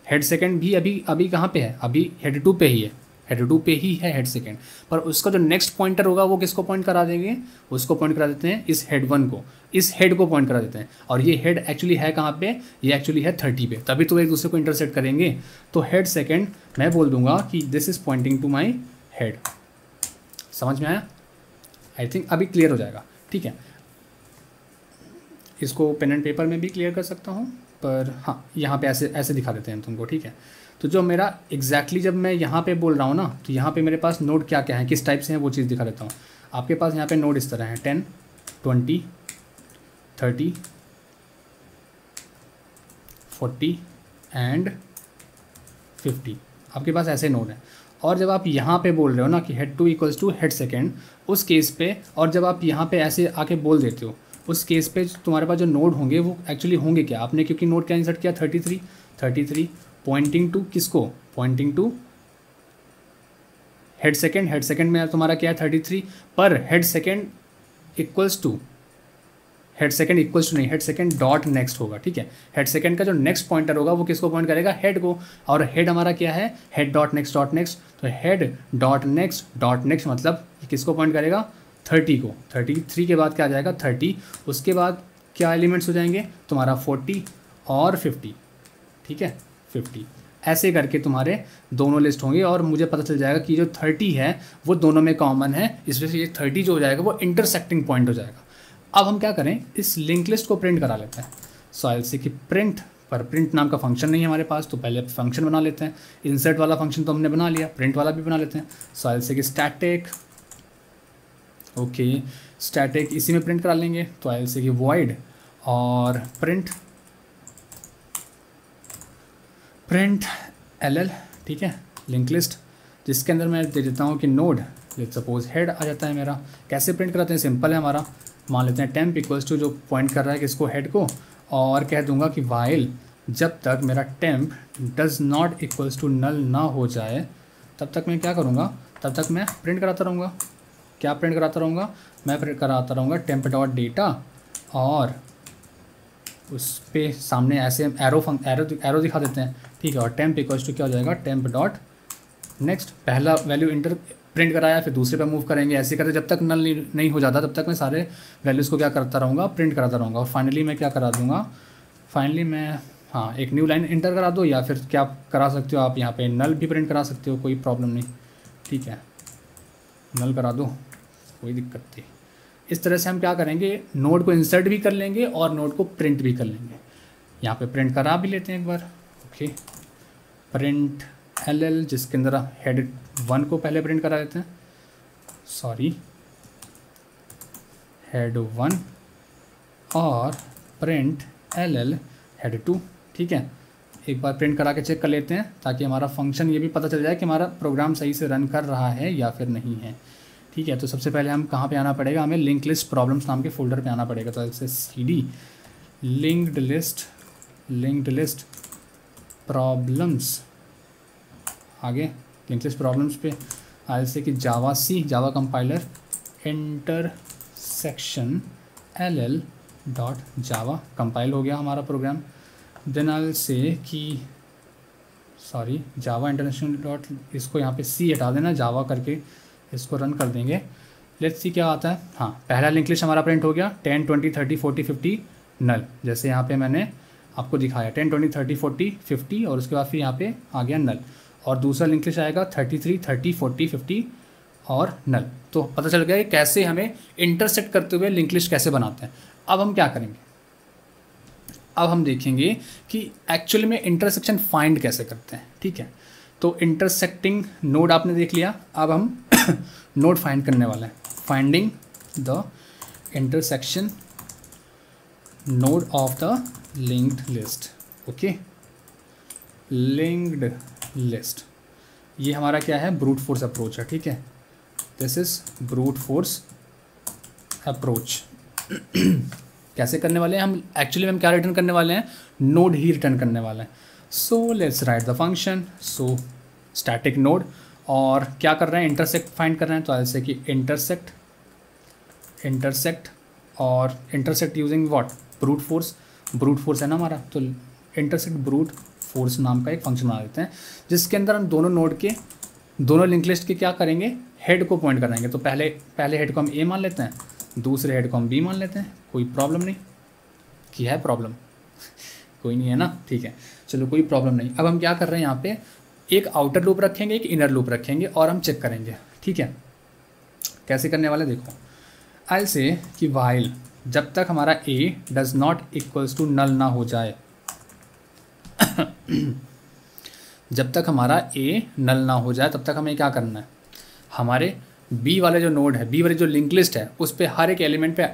हेड सेकंड भी अभी कहाँ पे है, अभी हेड 2 पे ही है। हेड 2 पे ही है हेड सेकेंड, पर उसका जो नेक्स्ट पॉइंटर होगा वो किसको पॉइंट करा देंगे, उसको पॉइंट करा देते हैं इस हेड 1 को, इस हेड को पॉइंट करा देते हैं। और ये हेड एक्चुअली है कहाँ पे, ये एक्चुअली है 30 पे, तभी तो एक दूसरे को इंटरसेक्ट करेंगे। तो हेड सेकेंड मैं बोल दूंगा कि this is pointing to my head. समझ में आया? आई थिंक अभी क्लियर हो जाएगा। ठीक है, इसको पेन एंड पेपर में भी क्लियर कर सकता हूँ, पर हाँ यहाँ पे ऐसे ऐसे दिखा देते हैं तुमको। ठीक है, तो जो मेरा एग्जैक्टली जब मैं यहाँ पे बोल रहा हूँ ना, तो यहाँ पे मेरे पास नोड क्या क्या है, किस टाइप से हैं, वो चीज़ दिखा देता हूँ। आपके पास यहाँ पे नोड इस तरह है 10, 20, 30, 40 एंड 50। आपके पास ऐसे नोड हैं। और जब आप यहाँ पे बोल रहे हो ना कि head 2 equals to head second, उस केस पे, और जब आप यहाँ पे ऐसे आके बोल देते हो, उस केस पे तुम्हारे पास जो नोड होंगे वो एक्चुअली होंगे क्या, आपने क्योंकि नोड क्या इंसर्ट किया 33 पॉइंटिंग टू किसको, pointing to head second. Head second में तुम्हारा क्या है 33, पर हेड सेकेंड इक्वल्स टू नहीं, हेड सेकेंड डॉट नेक्स्ट होगा। ठीक है, हेड सेकेंड का जो नेक्स्ट पॉइंटर होगा वो किसको पॉइंट करेगा, हेड को। और हेड हमारा क्या है, हेड डॉट नेक्स्ट, तो हेड डॉट नेक्स्ट मतलब किसको पॉइंट करेगा, 30 को। 33 के बाद क्या आ जाएगा 30, उसके बाद क्या एलिमेंट्स हो जाएंगे तुम्हारा 40 और 50। ठीक है, 50 ऐसे करके तुम्हारे दोनों लिस्ट होंगे, और मुझे पता चल जाएगा कि जो 30 है वो दोनों में कॉमन है, इस वजह से ये 30 जो हो जाएगा वो इंटरसेक्टिंग पॉइंट हो जाएगा। अब हम क्या करें, इस लिंक लिस्ट को प्रिंट करा लेते हैं। सो आई से कि प्रिंट, पर प्रिंट नाम का फंक्शन नहीं है हमारे पास, तो पहले फंक्शन बना लेते हैं। इंसर्ट वाला फंक्शन तो हमने बना लिया, प्रिंट वाला भी बना लेते हैं। सो आई से कि स्टैटिक, ओके स्टैटिक इसी में प्रिंट करा लेंगे। तो आई से कि वॉइड और प्रिंट ll, ठीक है, लिंक लिस्ट, जिसके अंदर मैं दे देता हूँ कि नोड, लेट्स सपोज हेड आ जाता है मेरा। कैसे प्रिंट कराते हैं, सिंपल है हमारा, मान लेते हैं टेम्प इक्वल्स टू जो पॉइंट कर रहा है किसको, हेड को, और कह दूंगा कि वाइल जब तक मेरा temp does not equals to null ना हो जाए तब तक मैं क्या करूँगा, तब तक मैं प्रिंट कराता रहूँगा। क्या प्रिंट कराता रहूँगा, मैं प्रिंट कराता रहूँगा टेम्प डॉट डेटा, और उस पे सामने ऐसे एरो दिखा देते हैं। ठीक है, और टेम्प इक्वल्स टू क्या हो जाएगा, टेम्प डॉट नेक्स्ट, पहला वैल्यू इंटर प्रिंट कराया, फिर दूसरे पे मूव करेंगे, ऐसे करते जब तक नल नहीं हो जाता तब तक मैं सारे वैल्यूज़ को क्या करता रहूँगा, प्रिंट कराता रहूँगा। और फाइनली मैं क्या करा दूँगा, फाइनली मैं हाँ एक न्यू लाइन इंटर करा दो, या फिर क्या करा सकते हो आप यहाँ पे नल भी प्रिंट करा सकते हो, कोई प्रॉब्लम नहीं। ठीक है, नल करा दो, कोई दिक्कत नहीं। इस तरह से हम क्या करेंगे, नोड को इंसर्ट भी कर लेंगे और नोड को प्रिंट भी कर लेंगे। यहाँ पे प्रिंट करा भी लेते हैं एक बार। ओके, प्रिंट ll, जिसके अंदर हेड 1 को पहले प्रिंट करा देते हैं, सॉरी हेड 1, और प्रिंट ll हेड 2। ठीक है, एक बार प्रिंट करा के चेक कर लेते हैं ताकि हमारा फंक्शन ये भी पता चल जाए कि हमारा प्रोग्राम सही से रन कर रहा है या फिर नहीं है। ठीक है, तो सबसे पहले हम कहाँ पे आना पड़ेगा, हमें लिंक लिस्ट प्रॉब्लम्स नाम के फोल्डर पे आना पड़ेगा। तो ऐसे cd लिंक्ड लिस्ट प्रॉब्लम्स, आगे लिंक लिस्ट प्रॉब्लम्स पे आई से कि Java compiler intersection ll dot जावा, कंपाइल हो गया हमारा प्रोग्राम। देन आई से कि सॉरी जावा इंटरनेशनल डॉट, इसको यहाँ पे सी हटा देना, जावा करके इसको रन कर देंगे। लेट्स सी क्या आता है। हाँ, पहला लिंक लिस्ट हमारा प्रिंट हो गया 10, 20, 30, 40, 50 नल, जैसे यहाँ पे मैंने आपको दिखाया 10, 20, 30, 40, 50, और उसके बाद फिर यहाँ पे आ गया नल। और दूसरा लिंक लिस्ट आएगा 33, 30, 40, 50 और नल। तो पता चल गया कि कैसे हमें इंटरसेक्ट करते हुए लिंक लिस्ट कैसे बनाते हैं। अब हम क्या करेंगे, अब हम देखेंगे कि एक्चुअली में इंटरसेक्शन फाइंड कैसे करते हैं। ठीक है, तो इंटरसेक्टिंग नोड आपने देख लिया, अब हम नोड फाइंड करने वाले हैं। Finding the intersection node of the linked list. Okay, linked list, ये हमारा क्या है, ब्रूट फोर्स अप्रोच है। ठीक है, this is brute force approach. कैसे करने वाले हैं हम, एक्चुअली हम क्या रिटर्न करने वाले हैं, नोड ही रिटर्न करने वाले हैं। So let's write the function. So static node, और क्या कर रहे हैं, इंटरसेक्ट फाइंड कर रहे हैं। तो ऐसे कि इंटरसेक्ट और intersect using what, brute force है ना हमारा, तो इंटरसेक्ट ब्रूट फोर्स नाम का एक फंक्शन बना देते हैं जिसके अंदर हम दोनों नोड के दोनों लिंक लिस्ट के क्या करेंगे, हेड को पॉइंट कराएंगे। तो पहले हेड को हम ए मान लेते हैं, दूसरे हेड को हम बी मान लेते हैं। कोई प्रॉब्लम नहीं, क्या है प्रॉब्लम? कोई नहीं है ना, ठीक है, चलो कोई प्रॉब्लम नहीं। अब हम क्या कर रहे हैं, यहाँ पे एक आउटर लूप रखेंगे, एक इनर लूप रखेंगे और हम चेक करेंगे, ठीक है। कैसे करने वाले देखो, आई से कि वाइल जब तक हमारा A does not equals to null ना हो जाए जब तक हमारा ए नल ना हो जाए तब तक हमें क्या करना है, हमारे बी वाले जो नोड है, बी वाले जो लिंक लिस्ट है, उस पर हर एक एलिमेंट पे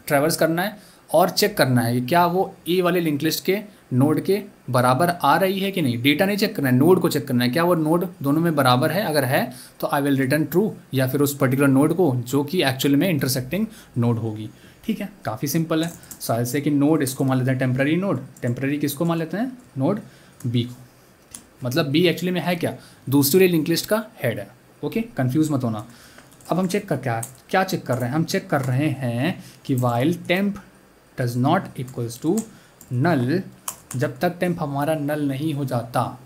ट्रैवर्स करना है और चेक करना है कि क्या वो ए वाले लिंक लिस्ट के नोड के बराबर आ रही है कि नहीं। डेटा नहीं चेक करना है, नोड को चेक करना है, क्या वो नोड दोनों में बराबर है। अगर है तो आई विल रिटर्न ट्रू, या फिर उस पर्टिकुलर नोड को जो कि एक्चुअल में इंटरसेक्टिंग नोड होगी, ठीक है। काफ़ी सिंपल है। सो ऐसे कि नोड इसको मान लेते हैं टेम्प्रेरी नोड, टेम्प्रेरी किसको मान लेते हैं, नोड बी को। मतलब बी एक्चुअली में है क्या, दूसरी वाली लिंक लिस्ट का हेड है। ओके, कंफ्यूज मत होना। अब हम चेक कर क्या चेक कर रहे हैं, हम चेक कर रहे हैं कि while temp does not equals to null, जब तक टेम्प हमारा नल नहीं हो जाता,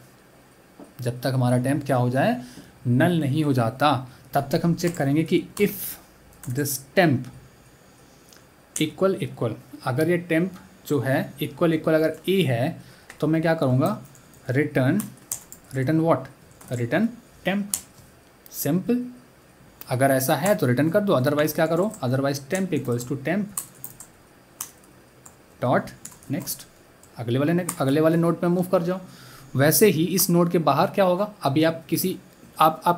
जब तक हमारा टेम्प क्या हो जाए, नल नहीं हो जाता, तब तक हम चेक करेंगे कि इफ़ दिस टेम्प इक्वल, अगर ये टेम्प जो है इक्वल अगर ए है तो मैं क्या करूँगा, return what, return temp. Simple, अगर ऐसा है तो रिटर्न कर दो, अदरवाइज क्या करो, otherwise temp equals to temp dot next, अगले वाले नोड पे मूव कर जाओ। वैसे ही इस नोड के बाहर क्या होगा, अभी आप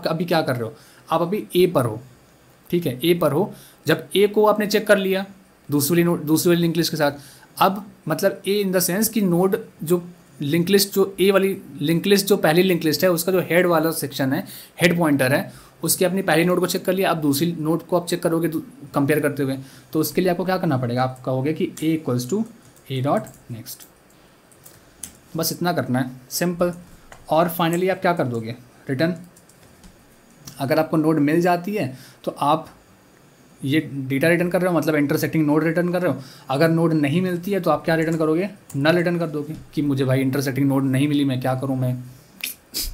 अभी क्या कर रहे हो, आप अभी ए पर हो, ठीक है, ए पर हो। जब ए को आपने चेक कर लिया दूसरी वाली लिंक लिस्ट के साथ, अब मतलब ए इन द सेंस कि नोड जो लिंक लिस्ट, जो ए वाली लिंक लिस्ट जो पहली लिंक लिस्ट है उसका जो हेड वाला सेक्शन है, हेड पॉइंटर है, उसके अपनी पहली नोड को चेक कर लिया। अब दूसरी नोड को आप चेक करोगे कंपेयर करते हुए, तो उसके लिए आपको क्या करना पड़ेगा, आप कहोगे कि A equals to A dot next, बस इतना करना है, सिंपल। और फाइनली आप क्या कर दोगे, रिटर्न। अगर आपको नोड मिल जाती है तो आप ये डेटा रिटर्न कर रहे हो, मतलब इंटरसेक्टिंग नोड रिटर्न कर रहे हो। अगर नोड नहीं मिलती है तो आप क्या रिटर्न करोगे, नल रिटर्न कर दोगे कि मुझे भाई इंटरसेक्टिंग नोड नहीं मिली, मैं क्या करूँ, मैं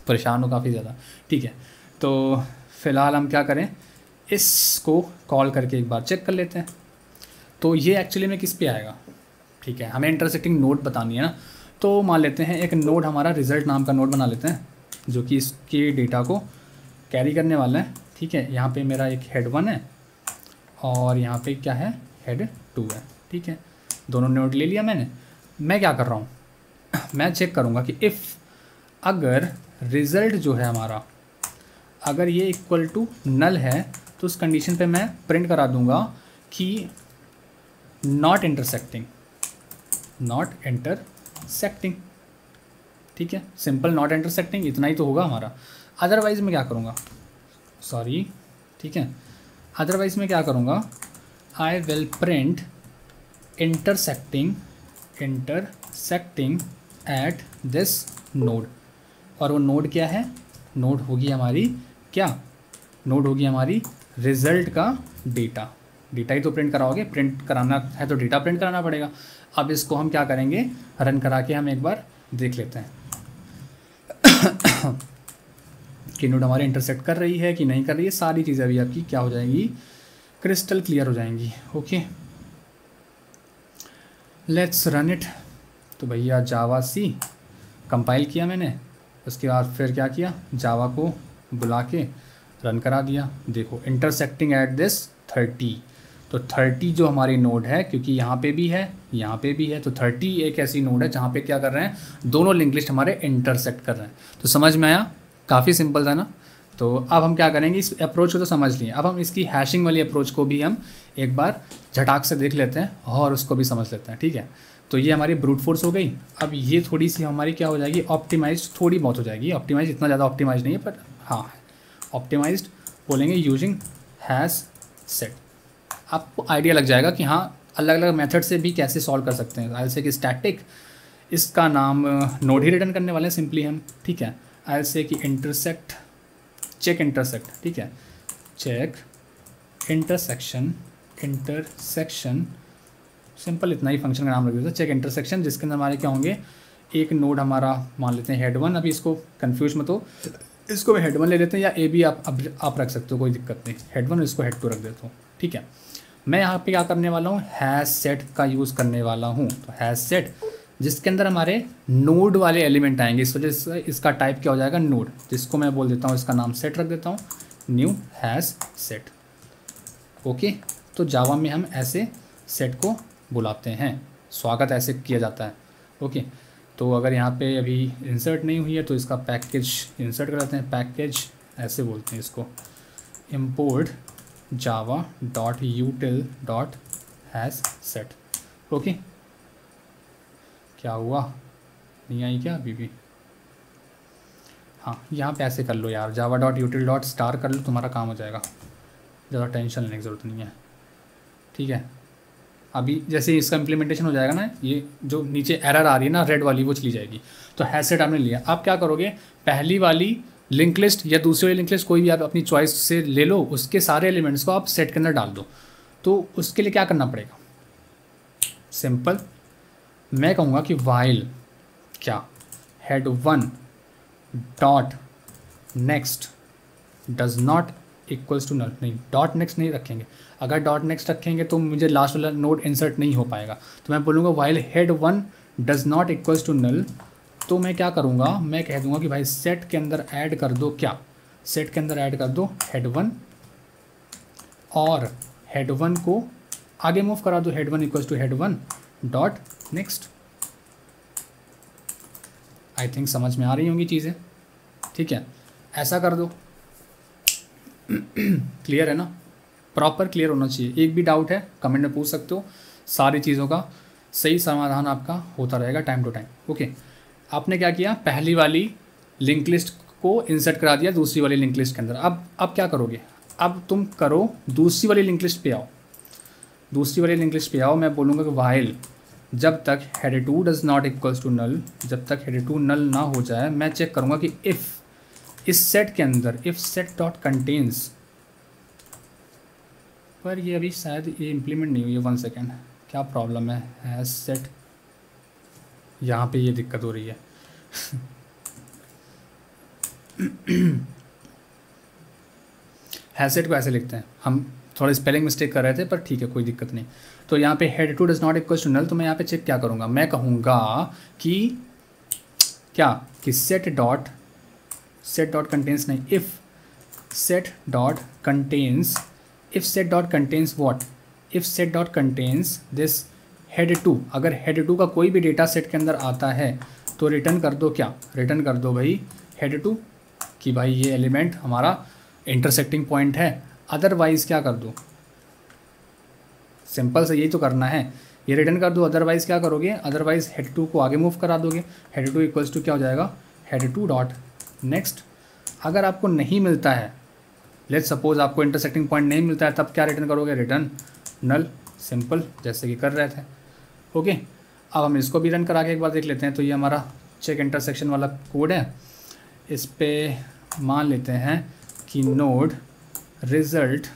परेशान हूँ काफ़ी ज़्यादा, ठीक है। तो फ़िलहाल हम क्या करें, इसको कॉल करके एक बार चेक कर लेते हैं। तो ये एक्चुअली में किस पे आएगा, ठीक है, हमें इंटरसेक्टिंग नोड बतानी है ना। तो मान लेते हैं एक नोड हमारा रिजल्ट नाम का नोड बना लेते हैं, जो कि इसके डेटा को कैरी करने वाला है, ठीक है। यहाँ पे मेरा एक हेड 1 है और यहाँ पे क्या है, हेड 2 है, ठीक है। दोनों नोड ले लिया मैंने। मैं क्या कर रहा हूँ, मैं चेक करूँगा कि इफ़ अगर रिज़ल्ट जो है हमारा, अगर ये इक्वल टू नल है तो उस कंडीशन पे मैं प्रिंट करा दूँगा कि नॉट इंटरसेक्टिंग, ठीक है, सिंपल नॉट इंटरसेक्टिंग, इतना ही तो होगा हमारा। अदरवाइज़ मैं क्या करूँगा, सॉरी, ठीक है, अदरवाइज़ मैं क्या करूँगा, I will print intersecting at this node. और वो नोड क्या है, नोड होगी हमारी क्या, नोड होगी हमारी रिजल्ट का डेटा ही तो प्रिंट कराओगे, प्रिंट कराना है तो डेटा प्रिंट कराना पड़ेगा। अब इसको हम क्या करेंगे, रन करा के हम एक बार देख लेते हैं कि नोड हमारे इंटरसेक्ट कर रही है कि नहीं कर रही है। सारी चीज़ें अभी आपकी क्या हो जाएंगी, क्रिस्टल क्लियर हो जाएंगी। Okay, let's run it. तो भैया जावा सी कंपाइल किया मैंने, उसके बाद फिर क्या किया, जावा को बुला के रन करा दिया। देखो इंटरसेक्टिंग एट दिस 30, तो 30 जो हमारी नोड है, क्योंकि यहाँ पे भी है यहाँ पे भी है, तो 30 एक ऐसी नोड है जहाँ पे क्या कर रहे हैं, दोनों लिंक लिस्ट हमारे इंटरसेक्ट कर रहे हैं। तो समझ में आया, काफ़ी सिंपल था ना। तो अब हम क्या करेंगे, इस अप्रोच को तो समझ लिए, अब हम इसकी हैशिंग वाली अप्रोच को भी हम एक बार झटाक से देख लेते हैं और उसको भी समझ लेते हैं, ठीक है। तो ये हमारी ब्रूट फोर्स हो गई। अब ये थोड़ी सी हमारी क्या हो जाएगी, ऑप्टिमाइज, थोड़ी बहुत हो जाएगी ऑप्टिमाइज, इतना ज़्यादा ऑप्टिमाइज नहीं है पर हाँ ऑप्टिमाइज्ड बोलेंगे, यूजिंग हैज़ सेट। आपको आइडिया लग जाएगा कि हाँ अलग अलग मेथड से भी कैसे सॉल्व कर सकते हैं। आई से कि स्टैटिक, इसका नाम नोड ही रिटर्न करने वाले हैं सिंपली हम, ठीक है। आई से कि इंटरसेक्ट, चेक इंटरसेक्ट, ठीक है, चेक इंटरसेक्शन सिंपल इतना ही फंक्शन का नाम रख देते हैं, चेक इंटरसेक्शन, जिसके अंदर हमारे क्या होंगे, एक नोड हमारा मान लेते हैं हेड 1। अभी इसको कंफ्यूज मत हो, इसको मैं हेड 1 ले लेते हैं, या ए भी आप रख सकते हो, कोई दिक्कत नहीं। हेड 1 इसको हेड 2 रख देता हूँ, ठीक है। मैं यहाँ पे क्या करने वाला हूँ, हैश सेट का यूज़ करने वाला हूँ। तो हैश सेट जिसके अंदर हमारे नोड वाले एलिमेंट आएंगे, इस वजह से इसका टाइप क्या हो जाएगा, नोड, जिसको मैं बोल देता हूँ, इसका नाम सेट रख देता हूँ, न्यू हैश सेट। ओके, तो जावा में हम ऐसे सेट को बुलाते हैं, स्वागत ऐसे किया जाता है। ओके, तो अगर यहाँ पे अभी इंसर्ट नहीं हुई है तो इसका पैकेज इंसर्ट कर देते हैं, पैकेज ऐसे बोलते हैं इसको, import java.util.hasSet। ओके, क्या हुआ, नहीं आई क्या अभी भी? हाँ, यहाँ पे ऐसे कर लो यार, java.util.star कर लो, तुम्हारा काम हो जाएगा, ज़्यादा टेंशन लेने की ज़रूरत नहीं है, ठीक है। अभी जैसे इसका इम्प्लीमेंटेशन हो जाएगा ना, ये जो नीचे एरर आ रही है ना रेड वाली, वो चली जाएगी। तो हैश सेट आपने लिया, आप क्या करोगे, पहली वाली लिंक लिस्ट या दूसरी वाली लिंक लिस्ट, कोई भी आप अपनी चॉइस से ले लो, उसके सारे एलिमेंट्स को आप सेट के अंदर डाल दो। तो उसके लिए क्या करना पड़ेगा, सिंपल, मैं कहूँगा कि वाइल क्या, head 1 dot next does not equals to null, नहीं डॉट नेक्स्ट नहीं रखेंगे, अगर डॉट नेक्स्ट रखेंगे तो मुझे लास्ट वाला नोड इंसर्ट नहीं हो पाएगा। तो मैं बोलूँगा while head 1 does not equals to null, तो मैं क्या करूँगा, मैं कह दूँगा कि भाई सेट के अंदर ऐड कर दो, क्या, सेट के अंदर ऐड कर दो हेड 1, और हेड 1 को आगे मूव करा दो, head 1 equals to head 1 dot next. I think समझ में आ रही होंगी चीज़ें, ठीक है, ऐसा कर दो। क्लियर है ना, प्रॉपर क्लियर होना चाहिए। एक भी डाउट है कमेंट में पूछ सकते हो, सारी चीज़ों का सही समाधान आपका होता रहेगा टाइम टू टाइम। ओके, आपने क्या किया, पहली वाली लिंक लिस्ट को इंसर्ट करा दिया दूसरी वाली लिंक लिस्ट के अंदर। अब क्या करोगे, अब तुम करो दूसरी वाली लिंक लिस्ट पे आओ, दूसरी वाली लिंक लिस्ट पे आओ। मैं बोलूँगा कि वाइल जब तक head 2 does not equals to null, जब तक हेड 2 नल ना हो जाए, मैं चेक करूँगा कि इफ़ इस सेट के अंदर, इफ़ सेट डॉट कंटेन्स, पर ये अभी शायद ये इम्प्लीमेंट नहीं हुई है, 1 सेकेंड, क्या प्रॉब्लम है, हैश सेट, यहाँ पे ये दिक्कत हो रही है। हैश सेट को ऐसे लिखते हैं हम, थोड़ा स्पेलिंग मिस्टेक कर रहे थे पर ठीक है, कोई दिक्कत नहीं। तो यहाँ पे head 2 does not equals to null, तो मैं यहाँ पे चेक क्या करूँगा, मैं कहूँगा कि क्या, कि सेट डॉट कंटेन्स नहीं, if set dot contains, if set dot contains what, if set dot contains this head 2, अगर हेड 2 का कोई भी डेटा सेट के अंदर आता है तो रिटर्न कर दो, क्या, रिटर्न कर दो भाई हेड 2 कि भाई ये एलिमेंट हमारा इंटरसेक्टिंग पॉइंट है। अदरवाइज़ क्या कर दो, सिंपल से यही तो करना है, ये रिटर्न कर दो। अदरवाइज़ क्या करोगे, अदरवाइज़ हेड 2 को आगे मूव करा दोगे, हेड 2 इक्वल्स टू क्या हो जाएगा, हेड 2 डॉट नेक्स्ट। अगर आपको नहीं मिलता है, लेट्स सपोज आपको इंटरसेक्टिंग पॉइंट नहीं मिलता है, तब क्या रिटर्न करोगे, रिटर्न नल, सिंपल, जैसे कि कर रहे थे। ओके, अब हम इसको भी रन करा के एक बार देख लेते हैं। तो ये हमारा चेक इंटरसेक्शन वाला कोड है, इस पे मान लेते हैं कि नोड रिज़ल्ट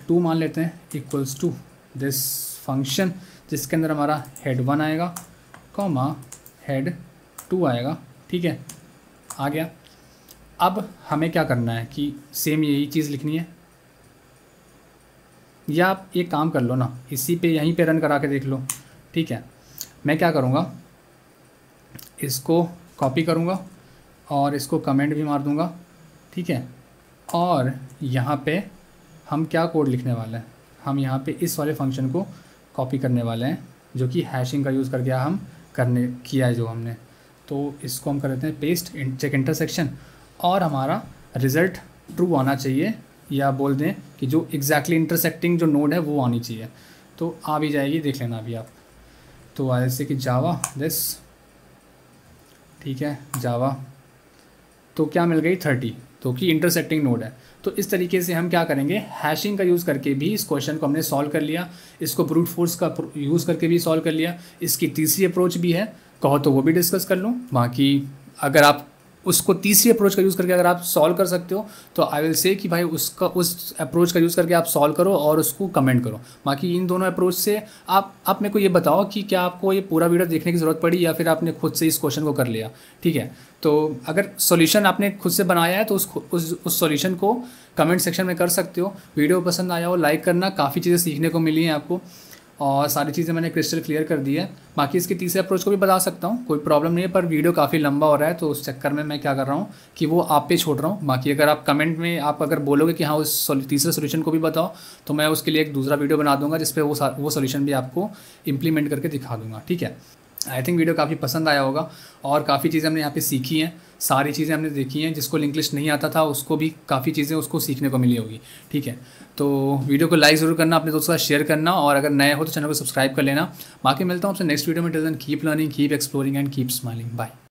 2 मान लेते हैं इक्वल्स टू दिस फंक्शन, जिसके अंदर हमारा हेड 1 आएगा, कॉमा हेड 2 आएगा, ठीक है, आ गया। अब हमें क्या करना है कि सेम यही चीज़ लिखनी है, या आप एक काम कर लो ना, इसी पे यहीं पे रन करा के देख लो, ठीक है। मैं क्या करूँगा, इसको कॉपी करूँगा और इसको कमेंट भी मार दूँगा, ठीक है। और यहाँ पे हम क्या कोड लिखने वाले हैं, हम यहाँ पे इस वाले फंक्शन को कॉपी करने वाले हैं, जो कि हैशिंग का यूज़ करके हम किया है जो हमने। तो इसको हम कर देते हैं पेस्ट चेक इंटरसेक्शन, और हमारा रिज़ल्ट ट्रू आना चाहिए, या बोल दें कि जो एग्जैक्टली इंटरसेक्टिंग जो नोड है वो आनी चाहिए। तो आ भी जाएगी, देख लेना अभी आप। तो जैसे कि जावा दिस, ठीक है, जावा, तो क्या मिल गई 30, तो कि इंटरसेक्टिंग नोड है। तो इस तरीके से हम क्या करेंगे, हैशिंग का यूज़ करके भी इस क्वेश्चन को हमने सॉल्व कर लिया, इसको ब्रूट फोर्स का यूज़ करके भी सॉल्व कर लिया। इसकी तीसरी अप्रोच भी है, कहो तो वो भी डिस्कस कर लूँ। बाकी अगर आप उसको तीसरी अप्रोच का यूज़ करके अगर आप सॉल्व कर सकते हो तो आई विल से कि भाई उसका उस अप्रोच का यूज़ करके आप सॉल्व करो और उसको कमेंट करो। बाकी इन दोनों अप्रोच से आप मेरे को ये बताओ कि क्या आपको ये पूरा वीडियो देखने की ज़रूरत पड़ी या फिर आपने खुद से इस क्वेश्चन को कर लिया, ठीक है। तो अगर सॉल्यूशन आपने खुद से बनाया है तो उस सॉल्यूशन को कमेंट सेक्शन में कर सकते हो। वीडियो पसंद आया हो लाइक करना, काफ़ी चीज़ें सीखने को मिली हैं आपको और सारी चीज़ें मैंने क्रिस्टल क्लियर कर दी है। बाकी इसके तीसरे अप्रोच को भी बता सकता हूँ, कोई प्रॉब्लम नहीं है, पर वीडियो काफ़ी लंबा हो रहा है तो उस चक्कर में मैं क्या कर रहा हूँ कि वो आप पे छोड़ रहा हूँ। बाकी अगर आप कमेंट में आप अगर बोलोगे कि हाँ उस तीसरे सोल्यूशन को भी बताओ तो मैं उसके लिए एक दूसरा वीडियो बना दूंगा जिस पे वो सोल्यूशन भी आपको इम्प्लीमेंट करके दिखा दूंगा, ठीक है। आई थिंक वीडियो काफ़ी पसंद आया होगा और काफ़ी चीज़ें हमने यहाँ पे सीखी हैं, सारी चीज़ें हमने देखी हैं। जिसको इंग्लिश नहीं आता था उसको भी काफ़ी चीज़ें उसको सीखने को मिली होगी, ठीक है। तो वीडियो को लाइक ज़रूर करना, अपने दोस्तों के साथ शेयर करना और अगर नए हो तो चैनल को सब्सक्राइब कर लेना। बाकी मिलता हूँ आपसे नेक्स्ट वीडियो में। Till then keep learning, keep exploring and keep smiling. Bye.